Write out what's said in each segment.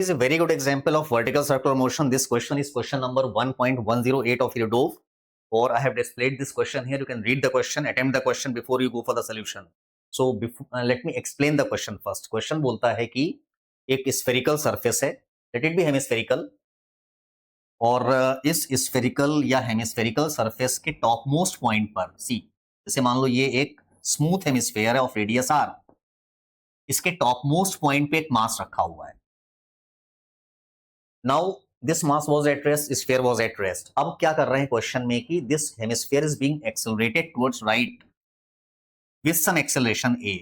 Is a very good example of vertical circular motion. This question is question number 1.108 of your DOVE, or I have displayed this question here. You can read the question, attempt the question before you go for the solution. So let me explain the question first. Question बोलता है कि एक spherical surface है, let it be hemispherical, और इस spherical या hemispherical surface के top most point पर सी, जैसे मान लो ये एक स्मूथ हेमिस्फेयर है ऑफ रेडियस आर, इसके टॉप मोस्ट पॉइंट पे एक मास रखा हुआ है. Now this mass was at rest, sphere was at rest. अब क्या कर रहे हैं क्वेश्चन में कि this hemisphere is being accelerated towards right with some acceleration a.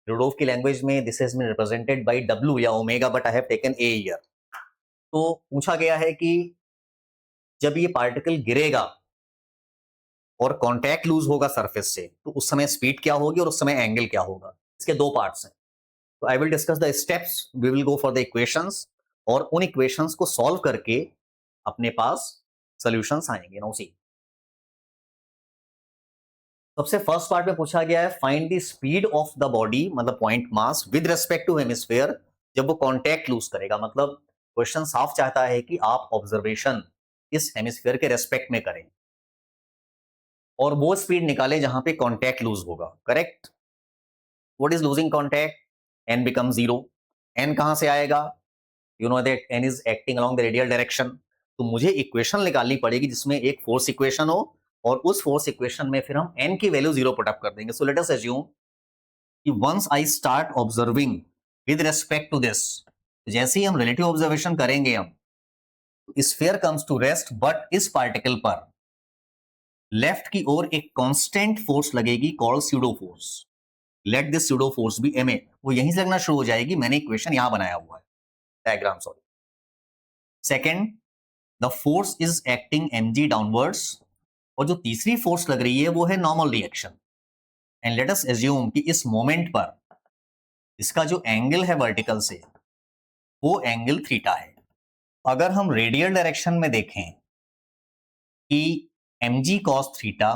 Rudolf की लैंग्वेज में this has been represented by w या omega, but I have taken a here. तो पूछा गया है कि जब ये पार्टिकल गिरेगा और कॉन्टैक्ट लूज होगा सरफेस से, तो उस समय स्पीड क्या होगी और उस समय एंगल क्या होगा. इसके दो पार्ट्स हैं. तो I will discuss the steps, we will go for the equations, और उन इक्वेशंस को सॉल्व करके अपने पास सॉल्यूशंस आएंगे. नाउ सी, सबसे फर्स्ट पार्ट में पूछा गया है find the speed of the body, मतलब point mass with respect to hemisphere जब वो कॉन्टैक्ट लूज करेगा. मतलब क्वेश्चन साफ चाहता है कि आप ऑब्जर्वेशन इस हेमिस्फीयर के रेस्पेक्ट में करें और वो स्पीड निकालें जहां पे कॉन्टैक्ट लूज होगा. Correct. What is losing contact? n become 0. n कहां से आएगा? You know that n is acting along the radial direction. तो मुझे इक्वेशन निकालनी पड़ेगी जिसमें एक फोर्स इक्वेशन हो, और उस फोर्स इक्वेशन में फिर हम n की वैल्यू 0 पुट अप कर देंगे. सो लेट अस अज्यूम कि once I start observing with respect to this, जैसे ही हम रिलेटिव ऑब्जर्वेशन करेंगे हम, sphere comes to rest, but इस पार्टिकल पर लेफ्ट की ओर एक कांस्टेंट फोर्स लगेगी called pseudo force. Let this pseudo force be ma. वो यहीं से लगना शुरू हो जाएगी. मैंने इक्वेशन यहां बनाया हुआ है, diagram sorry. Second, the force is acting mg downwards, और जो तीसरी फोर्स लग रही है वो है normal reaction. And let us assume कि इस मोमेंट पर इसका जो एंगल है वर्टिकल से, वो एंगल थीटा है. अगर हम रेडियल डायरेक्शन में देखें कि mg cos theta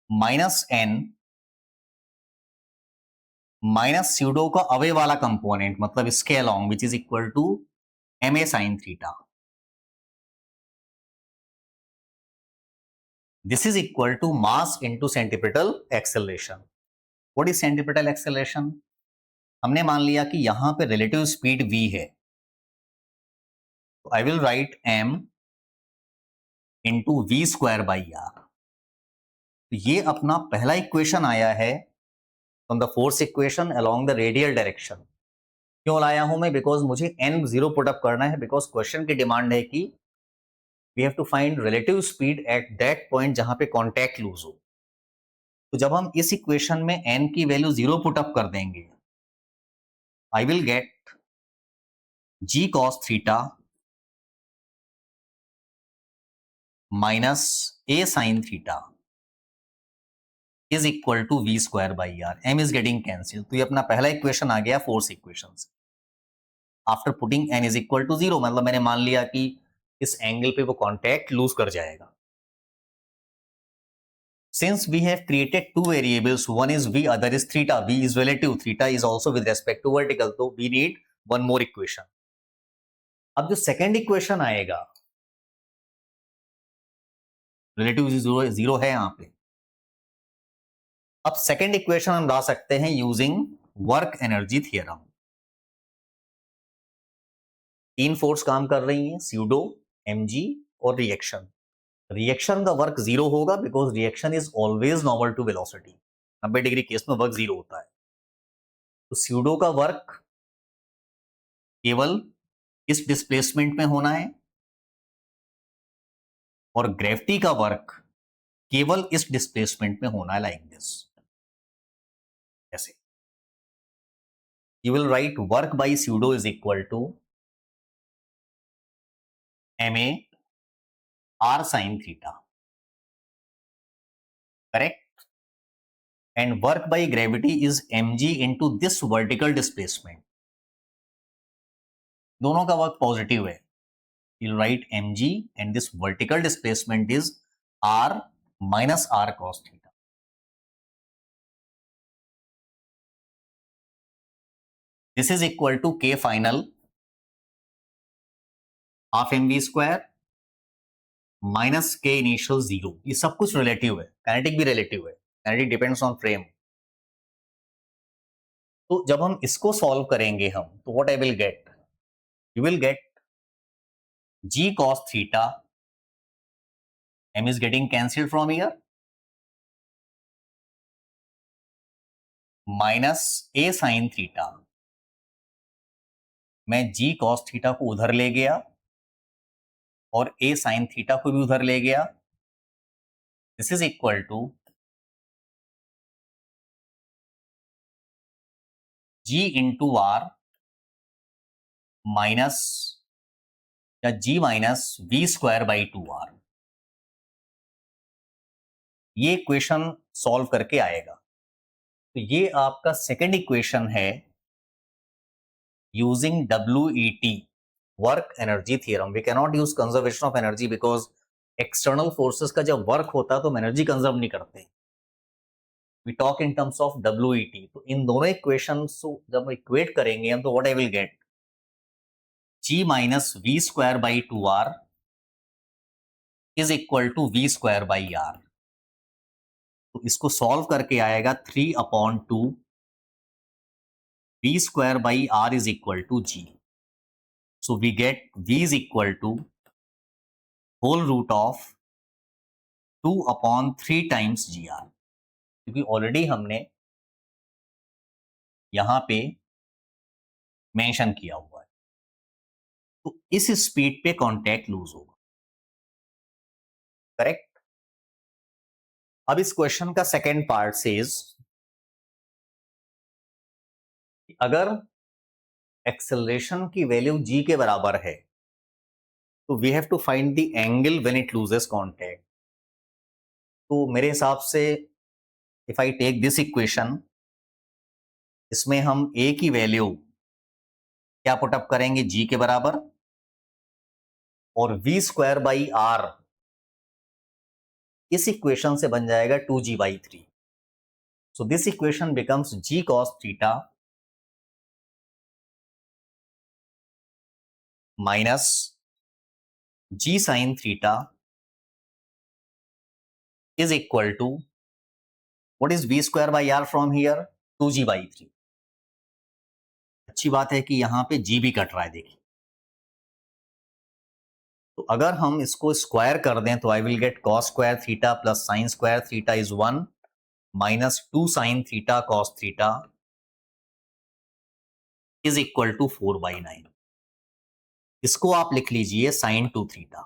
minus n minus pseudo का अवे वाला कंपोनेंट, मतलब इसके along, which is equal to ma sin theta. This is equal to mass into centripetal acceleration. What is centripetal acceleration? हमने मान लिया कि यहां पे रिलेटिव स्पीड v है, तो I will write m into V square by R. तो ये अपना पहला इक्वेशन आया है from the force equation along the radial direction. क्यों लाया हूं मैं? बिकॉज मुझे n 0 पुट अप करना है, बिकॉज क्वेश्चन की डिमांड है कि we have to find relative speed at that point जहां पे कॉन्टैक्ट लूज हो. तो जब हम इस इक्वेशन में n की वैल्यू 0 पुट अप कर देंगे, I will get g cos theta minus a sin theta is equal to V square by R. m is getting cancel. तो ये अपना पहला इक्वेशन आ गया फोर्स इक्वेशन से. After putting n is equal to 0, मतलब मैंने मान लिया कि इस एंगल पे वो कॉन्टैक्ट लूज कर जाएगा. Since we have created two variables, one is v, other is theta. V is relative, theta is also with respect to vertical. So we need one more equation. अब जो second equation आएगा, relative zero है यहां पे. अब second equation हम ला सकते हैं यूजिंग वर्क एनर्जी थियरम. तीन फोर्स काम कर रही हैं, स्यूडो, mg और रिएक्शन. रिएक्शन का वर्क 0 होगा because reaction is always normal to velocity. 90 degree case में वर्क 0 होता है. तो स्यूडो का वर्क केवल इस डिस्प्लेसमेंट में होना है, और ग्रेविटी का वर्क केवल इस डिस्प्लेसमेंट में होना है, लाइक दिस. ऐसे you will write work by pseudo is equal to ma r sin theta. Correct. And work by gravity is mg into this vertical displacement. दोनों का वर्क पॉजिटिव है. you'll write mg and this vertical displacement is r minus r cos theta. This is equal to k final half mv square minus k initial 0। ये सब कुछ relative है, kinetic भी relative है, kinetic depends on frame. तो जब हम इसको सॉल्व करेंगे हम, तो what I will gate, you will get g cos theta, m is getting cancelled from here, minus a sin theta, मैं g cos थीटा को उधर ले गया और a sin थीटा को भी उधर ले गया। This is equal to g into R minus या g minus V square by 2r। ये इक्वेशन सॉल्व करके आएगा। तो ये आपका सेकेंड इक्वेशन है using WET, work energy theorem. We can not use conservation of energy because external forces का जब वर्क होता है तो हम एनर्जी कंजर्व नहीं करते। We talk in terms of WET। तो इन दोनों इक्वेशन को जब इक्वेट करेंगे हम, तो what I will get, g minus V square by 2r is equal to V square by R. तो इसको सॉल्व करके आएगा 3/2 v square by r is equal to g. So we get v is equal to whole root of 2/3 times gr, क्योंकि already हमने यहां पे mention किया हुआ है। तो इस स्पीड पे कांटेक्ट लूज होगा, करेक्ट। अब इस क्वेश्चन का सेकेंड पार्ट सेज अगर एक्सेलरेशन की वैल्यू g के बराबर है तो we have to find the angle when it loses contact. तो मेरे हिसाब से if I take this equation, इसमें हम a की वैल्यू क्या पुटअप करेंगे, g के बराबर, और v स्क्वायर बाई आर इस इक्वेशन से बन जाएगा 2g/3। So this equation becomes g cos theta minus g sin theta is equal to what is v square by r from here, 2g/3। अच्छी बात है कि यहां पे g भी कट रहा है, देखिए। तो अगर हम इसको स्क्वायर कर दें तो I will get cos square theta plus sine square theta is 1 minus 2 sine theta cos theta is equal to 4/9। इसको आप लिख लीजिए sin 2 थीटा।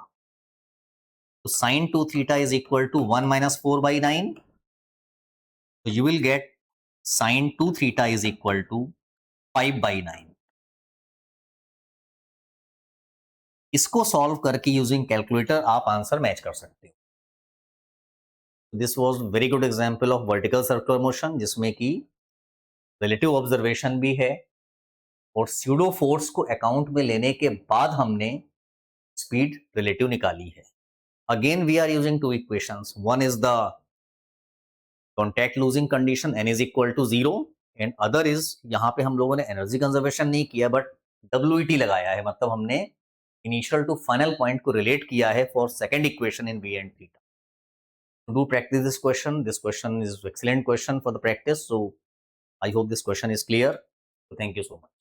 तो sin 2 theta is equal to 1 minus 4/9। तो you will get sin 2 theta is equal to 5/9। इसको solve करके using calculator आप answer match कर सकते हो। This was very good example of vertical circular motion, जिसमें कि रिलेटिव ऑब्जर्वेशन भी है और स्यूडो फोर्स को अकाउंट में लेने के बाद हमने स्पीड रिलेटिव निकाली है। Again we are using two equations, one is the contact losing condition n is equal to 0 and other is, यहाँ पे हम लोगों ने एनर्जी कंजर्वेशन नहीं किया बट WET लगाया है, मतलब हमने इनिशियल टू फाइनल पॉइंट को रिलेट किया है for second equation in v and theta. To do practice this question is excellent question for the practice, so I hope this question is clear. So thank you so much.